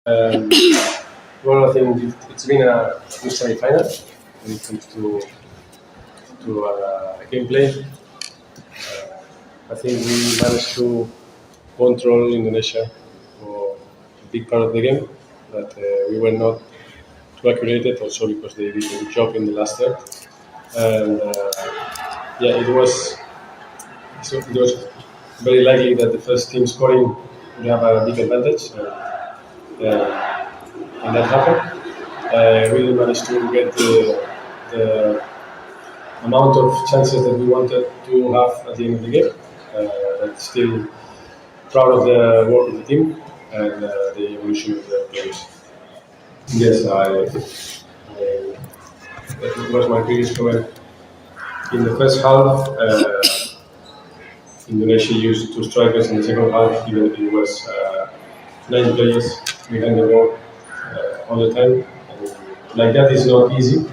Um, well, I think it's been a good semi-final when it comes to gameplay. I think we managed to control Indonesia for a big part of the game, but we were not too accurate also because they did a good job in the last third. And yeah, it was very likely that the first team scoring would have a big advantage, and that happened. We didn't manage to get the amount of chances that we wanted to have at the end of the game. But still proud of the work of the team and the evolution of the players. Yes, that was my previous comment. In the first half, Indonesia used two strikers. In the second half, even if it was 9 players behind the ball all the time. And like that is not easy.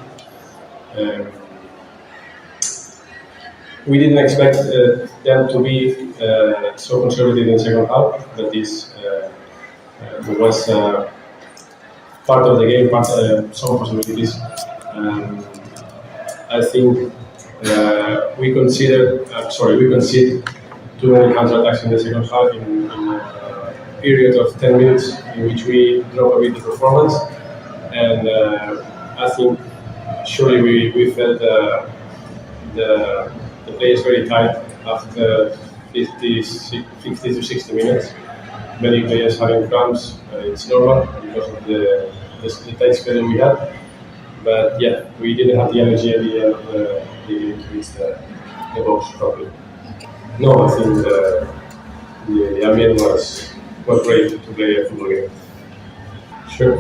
We didn't expect them to be so conservative in the second half, but this was part of the game, some possibilities. I think we concede too many counterattacks in the second half in a period of 10 minutes in which we drop a bit the performance. And I think surely we felt the players very tight after 50 to 60 minutes. Many players having cramps, it's normal because of the tight schedule we had. But yeah, we didn't have the energy at the end of the game to reach the box properly. No, I think the ambient was great to play a football game. Sure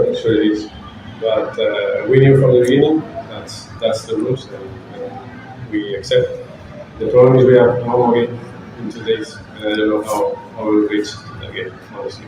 it is. But we knew from the beginning that's the rules, and we accept. The problem is we have one more game in 2 days, and I don't know how we'll reach that game, honestly.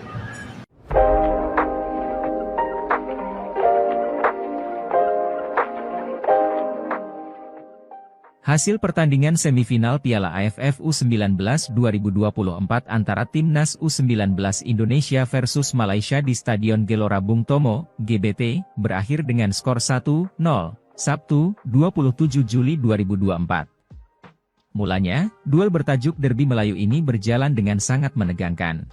Hasil pertandingan semifinal Piala AFF U19 2024 antara Timnas U19 Indonesia versus Malaysia di Stadion Gelora Bung Tomo, GBT, berakhir dengan skor 1-0, Sabtu, 27 Juli 2024. Mulanya, duel bertajuk Derby Melayu ini berjalan dengan sangat menegangkan.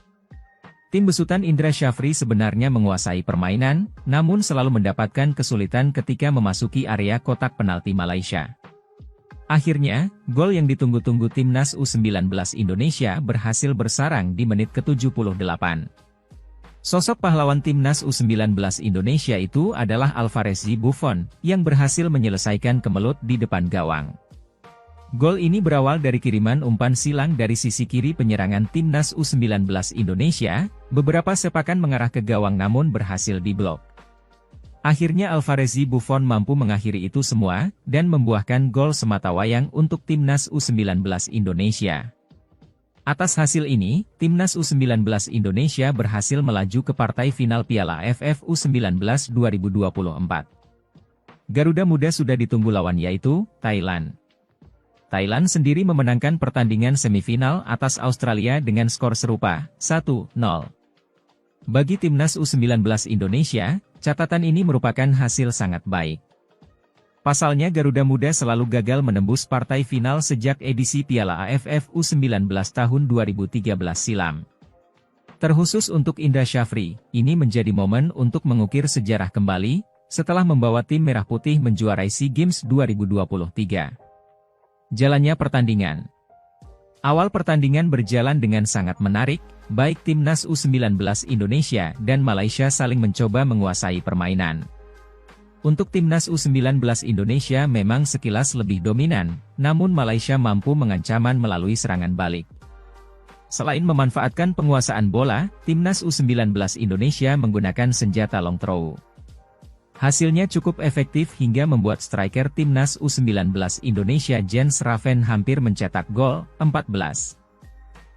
Tim besutan Indra Syafri sebenarnya menguasai permainan, namun selalu mendapatkan kesulitan ketika memasuki area kotak penalti Malaysia. Akhirnya, gol yang ditunggu-tunggu Timnas U19 Indonesia berhasil bersarang di menit ke-78. Sosok pahlawan Timnas U19 Indonesia itu adalah Alvarez Buffon, yang berhasil menyelesaikan kemelut di depan gawang. Gol ini berawal dari kiriman umpan silang dari sisi kiri penyerangan Timnas U19 Indonesia, beberapa sepakan mengarah ke gawang namun berhasil diblok. Akhirnya Alvarez Buffon mampu mengakhiri itu semua, dan membuahkan gol sematawayang untuk Timnas U19 Indonesia. Atas hasil ini, Timnas U19 Indonesia berhasil melaju ke partai final Piala AFF U19 2024. Garuda Muda sudah ditunggu lawan yaitu Thailand. Thailand sendiri memenangkan pertandingan semifinal atas Australia dengan skor serupa, 1-0. Bagi Timnas U19 Indonesia, catatan ini merupakan hasil sangat baik. Pasalnya Garuda Muda selalu gagal menembus partai final sejak edisi Piala AFF U19 tahun 2013 silam. Terkhusus untuk Indra Syafri, ini menjadi momen untuk mengukir sejarah kembali, setelah membawa tim Merah Putih menjuarai SEA Games 2023. Jalannya pertandingan. Awal pertandingan berjalan dengan sangat menarik, baik Timnas U19 Indonesia dan Malaysia saling mencoba menguasai permainan. Untuk Timnas U19 Indonesia memang sekilas lebih dominan, namun Malaysia mampu mengancaman melalui serangan balik. Selain memanfaatkan penguasaan bola, Timnas U19 Indonesia menggunakan senjata long throw. Hasilnya cukup efektif hingga membuat striker Timnas U19 Indonesia Jens Raven hampir mencetak gol, 14.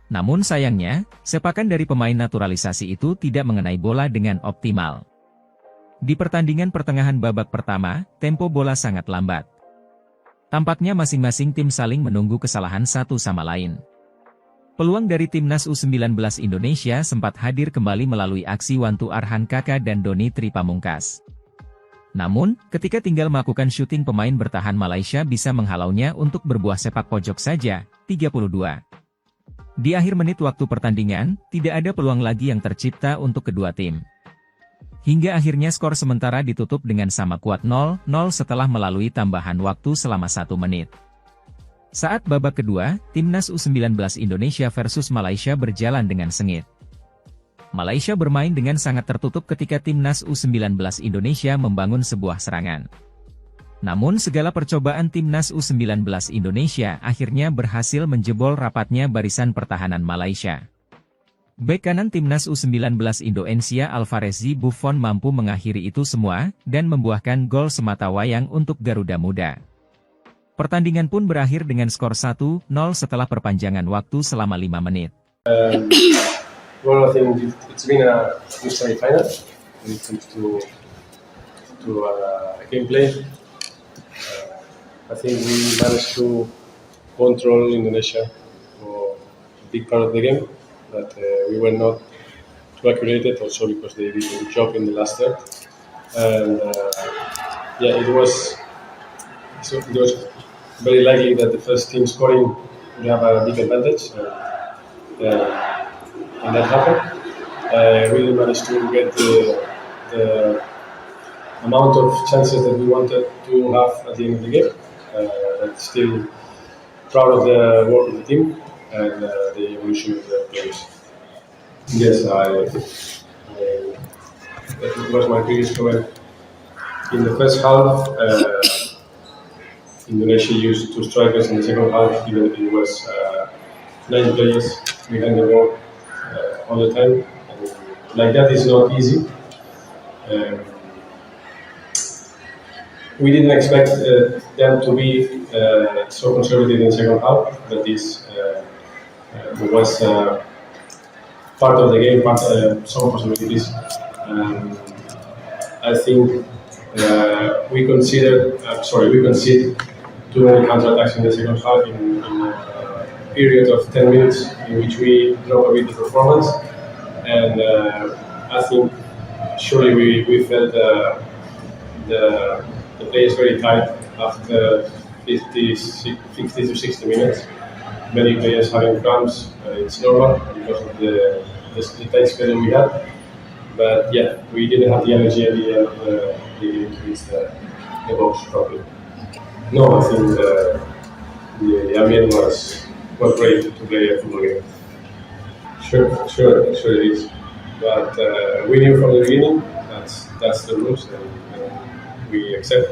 Namun sayangnya, sepakan dari pemain naturalisasi itu tidak mengenai bola dengan optimal. Di pertandingan pertengahan babak pertama, tempo bola sangat lambat. Tampaknya masing-masing tim saling menunggu kesalahan satu sama lain. Peluang dari timnas U19 Indonesia sempat hadir kembali melalui aksi Wantu Arhan Kaka dan Doni Tri Pamungkas. Namun, ketika tinggal melakukan syuting pemain bertahan Malaysia bisa menghalaunya untuk berbuah sepak pojok saja, 32. Di akhir menit waktu pertandingan, tidak ada peluang lagi yang tercipta untuk kedua tim. Hingga akhirnya skor sementara ditutup dengan sama kuat 0-0 setelah melalui tambahan waktu selama 1 menit. Saat babak kedua, timnas U19 Indonesia versus Malaysia berjalan dengan sengit. Malaysia bermain dengan sangat tertutup ketika timnas U19 Indonesia membangun sebuah serangan. Namun segala percobaan timnas U19 Indonesia akhirnya berhasil menjebol rapatnya barisan pertahanan Malaysia. Bek kanan timnas U19 Indonesia Alvarez Buffon mampu mengakhiri itu semua, dan membuahkan gol semata wayang untuk Garuda Muda. Pertandingan pun berakhir dengan skor 1-0 setelah perpanjangan waktu selama 5 menit. Well, I think it's been a good semi-final when it comes to gameplay. I think we managed to control Indonesia for a big part of the game, but we were not too accurate also because they did a good job in the last third. And yeah, it was very likely that the first team scoring would have a big advantage, and that happened. We really managed to get the amount of chances that we wanted to have at the end of the game. But still proud of the work of the team and the evolution of the players. Yes, that was my previous comment. In the first half, Indonesia used 2 strikers. In the second half, even if it was 9 players behind the ball all the time. And like that is not easy. We didn't expect them to be so conservative in the second half, but this was part of the game, some possibilities. I think we conceded 2 many counterattacks in the second half in a period of 10 minutes in which we dropped a bit the performance, and I think surely we felt the play is very tight after 50 to 60 minutes. Many players having cramps, it's normal because of the tight schedule we had. But yeah, we didn't have the energy at the end of the game to reach the box properly. No, I think the ambient was great to play a football game. Sure it is. But we knew from the beginning that's the rules, and we accept.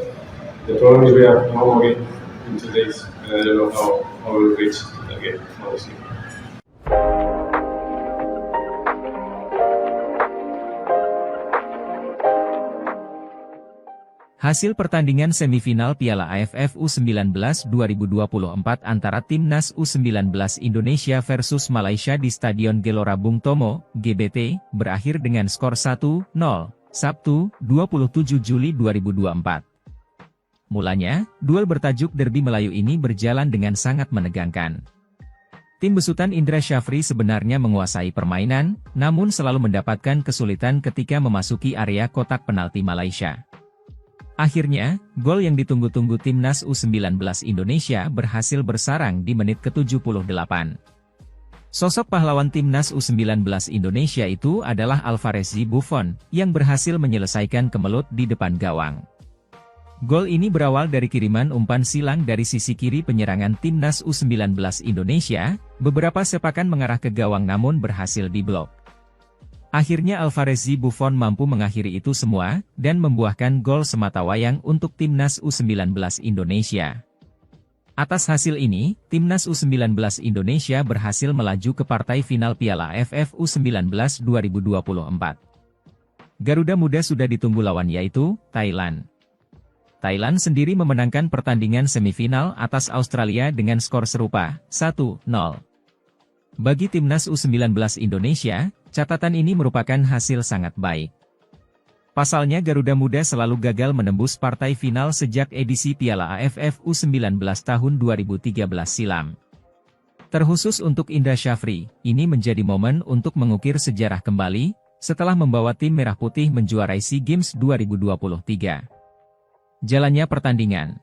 The problem is we have one more game in 2 days, and I don't know how we'll reach that game, honestly. Hasil pertandingan semifinal Piala AFF U19 2024 antara Timnas U19 Indonesia versus Malaysia di Stadion Gelora Bung Tomo, GBT, berakhir dengan skor 1-0, Sabtu, 27 Juli 2024. Mulanya, duel bertajuk Derby Melayu ini berjalan dengan sangat menegangkan. Tim besutan Indra Syafri sebenarnya menguasai permainan, namun selalu mendapatkan kesulitan ketika memasuki area kotak penalti Malaysia. Akhirnya, gol yang ditunggu-tunggu Timnas U19 Indonesia berhasil bersarang di menit ke-78. Sosok pahlawan Timnas U19 Indonesia itu adalah Alvarez Buffon, yang berhasil menyelesaikan kemelut di depan gawang. Gol ini berawal dari kiriman umpan silang dari sisi kiri penyerangan Timnas U19 Indonesia, beberapa sepakan mengarah ke gawang namun berhasil diblok. Akhirnya Alvarez Buffon mampu mengakhiri itu semua, dan membuahkan gol semata wayang untuk Timnas U19 Indonesia. Atas hasil ini, Timnas U19 Indonesia berhasil melaju ke partai final Piala AFF U19 2024. Garuda Muda sudah ditunggu lawan yaitu Thailand. Thailand sendiri memenangkan pertandingan semifinal atas Australia dengan skor serupa, 1-0. Bagi Timnas U19 Indonesia, catatan ini merupakan hasil sangat baik. Pasalnya Garuda Muda selalu gagal menembus partai final sejak edisi Piala AFF U19 tahun 2013 silam. Terkhusus untuk Indra Syafri, ini menjadi momen untuk mengukir sejarah kembali, setelah membawa tim Merah Putih menjuarai SEA Games 2023. Jalannya pertandingan.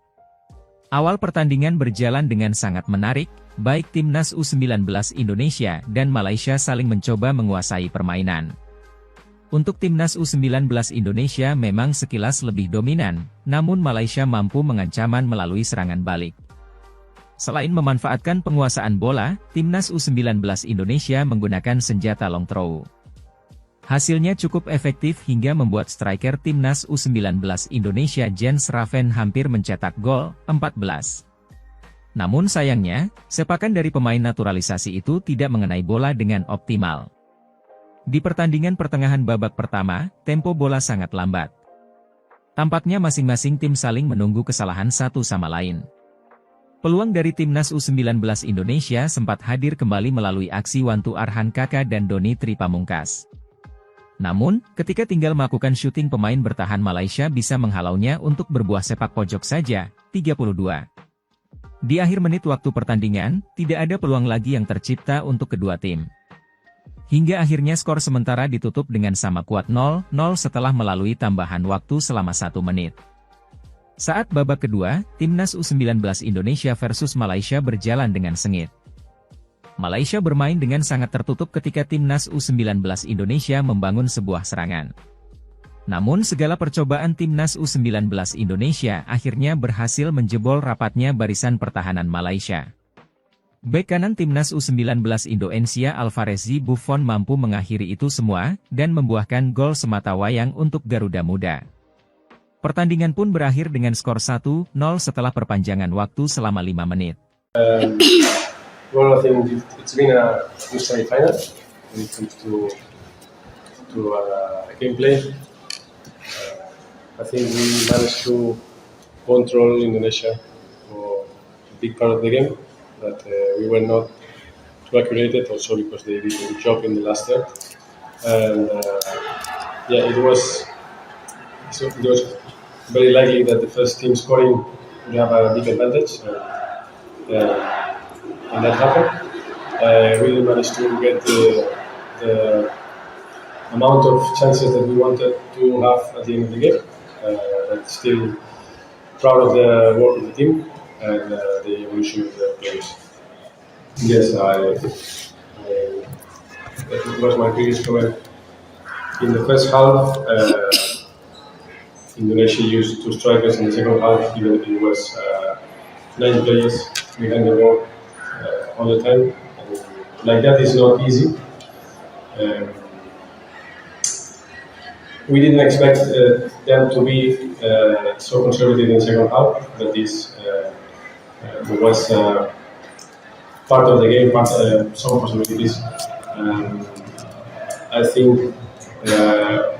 Awal pertandingan berjalan dengan sangat menarik, baik Timnas U19 Indonesia dan Malaysia saling mencoba menguasai permainan. Untuk Timnas U19 Indonesia memang sekilas lebih dominan, namun Malaysia mampu mengancaman melalui serangan balik. Selain memanfaatkan penguasaan bola, Timnas U19 Indonesia menggunakan senjata long throw. Hasilnya cukup efektif hingga membuat striker Timnas U19 Indonesia Jens Raven hampir mencetak gol, 14. Namun sayangnya, sepakan dari pemain naturalisasi itu tidak mengenai bola dengan optimal. Di pertandingan pertengahan babak pertama, tempo bola sangat lambat. Tampaknya masing-masing tim saling menunggu kesalahan satu sama lain. Peluang dari Timnas U19 Indonesia sempat hadir kembali melalui aksi Wantu Arhan Kaka dan Doni Tri Pamungkas. Namun, ketika tinggal melakukan syuting pemain bertahan Malaysia bisa menghalaunya untuk berbuah sepak pojok saja, 32. Di akhir menit waktu pertandingan, tidak ada peluang lagi yang tercipta untuk kedua tim. Hingga akhirnya skor sementara ditutup dengan sama kuat 0-0 setelah melalui tambahan waktu selama 1 menit. Saat babak kedua, Timnas U19 Indonesia versus Malaysia berjalan dengan sengit. Malaysia bermain dengan sangat tertutup ketika Timnas U19 Indonesia membangun sebuah serangan. Namun segala percobaan Timnas U19 Indonesia akhirnya berhasil menjebol rapatnya barisan pertahanan Malaysia. Bek kanan Timnas U19 Indonesia Alvarezi Buffon mampu mengakhiri itu semua, dan membuahkan gol semata wayang untuk Garuda Muda. Pertandingan pun berakhir dengan skor 1-0 setelah perpanjangan waktu selama 5 menit. Well, I think it's been a good semi-final when it comes to gameplay. I think we managed to control Indonesia for a big part of the game, but we were not too accurate also because they did a good job in the last third. And yeah, it was very likely that the first team scoring would have a big advantage, and that happened. We managed to get the amount of chances that we wanted to have at the end of the game. But still proud of the work of the team and the evolution of the players. Yes, that was my previous comment. In the first half, Indonesia used 2 strikers in the second half, even if it was 9 players behind the ball all the time. And like that is not easy. We didn't expect them to be so conservative in the second half, but this was part of the game, some possibilities. I think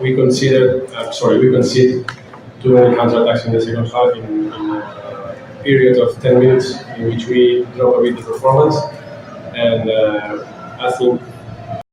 we conceded 2 many counter-attacks in the second half in a period of 10 minutes in which we dropped a bit the performance, and I think